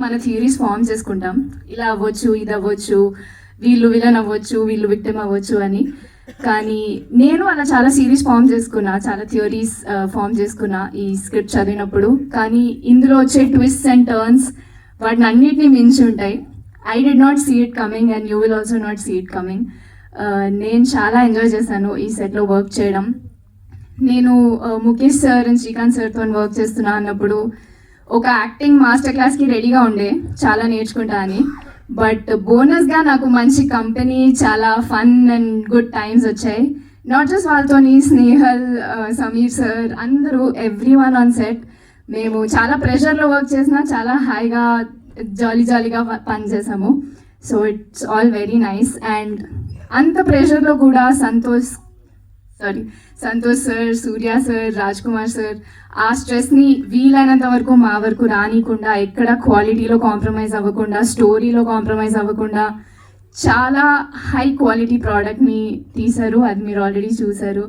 మన theories form చేసుకుంటాం, ఇలా అవ్వచ్చు, ఇది అవ్వచ్చు, వీళ్ళు విలన్ అవ్వచ్చు, వీళ్ళు విక్టిమ్ అవ్వచ్చు అని. కానీ నేను అలా చాలా సిరీస్ ఫామ్ చేసుకున్నా, చాలా థియరీస్ ఫామ్ చేసుకున్నా ఈ స్క్రిప్ట్ చదివినప్పుడు. కానీ ఇందులో వచ్చే ట్విస్ట్ అండ్ టర్న్స్ వాటిని అన్నిటినీ మించి ఉంటాయి. I did not see it coming and you will also not see it coming. నేను చాలా ఎంజాయ్ చేశాను ఈ సెట్లో వర్క్ చేయడం. నేను ముఖేష్ సార్ అండ్ శ్రీకాంత్ సార్తో వర్క్ చేస్తున్నా అన్నప్పుడు ఒక యాక్టింగ్ మాస్టర్ క్లాస్కి రెడీగా ఉండే, చాలా నేర్చుకుంటా అని. బట్ బోనస్గా నాకు మంచి కంపెనీ, చాలా ఫన్ అండ్ గుడ్ టైమ్స్ వచ్చాయి. నాట్ జస్ట్ వాళ్ళతోని, స్నేహల్, సమీర్ సార్, అందరూ, ఎవ్రీ వన్ ఆన్ సెట్. మేము చాలా ప్రెషర్లో వర్క్ చేసినా చాలా హాయిగా జాలీగా పని చేసాము. So it's all very nice. And అంత ప్రెషర్లో కూడా సంతోష్ సార్, సూర్య సార్, రాజ్ కుమార్ సార్ ఆ స్ట్రెస్ని వీలైనంత వరకు మా వరకు రానికుండా, ఎక్కడ క్వాలిటీలో కాంప్రమైజ్ అవ్వకుండా, స్టోరీలో కాంప్రమైజ్ అవ్వకుండా చాలా హై క్వాలిటీ ప్రోడక్ట్ని తీశారు. అది మీరు ఆల్రెడీ చూశారు.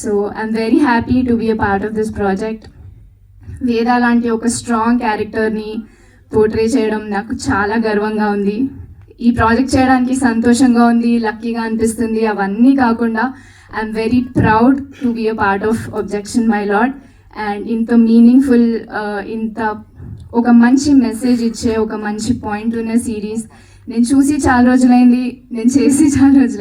So I'm very happy to be a part of this project. Veda లాంటి ఒక స్ట్రాంగ్ క్యారెక్టర్ని పోర్ట్రే చేయడం నాకు చాలా గర్వంగా ఉంది. ఈ ప్రాజెక్ట్ చేయడానికి సంతోషంగా ఉంది, లక్కీగా అనిపిస్తుంది. అవన్నీ కాకుండా I'm very proud to be a part of objection my lord. And ఇంత మీనింగ్ఫుల్, ఇంత ఒక మంచి మెసేజ్ ఇచ్చే, ఒక మంచి పాయింట్ ఉన్న సిరీస్ నేను చూసి చాలా రోజులైంది, నేను చేసి చాలా రోజులైంది.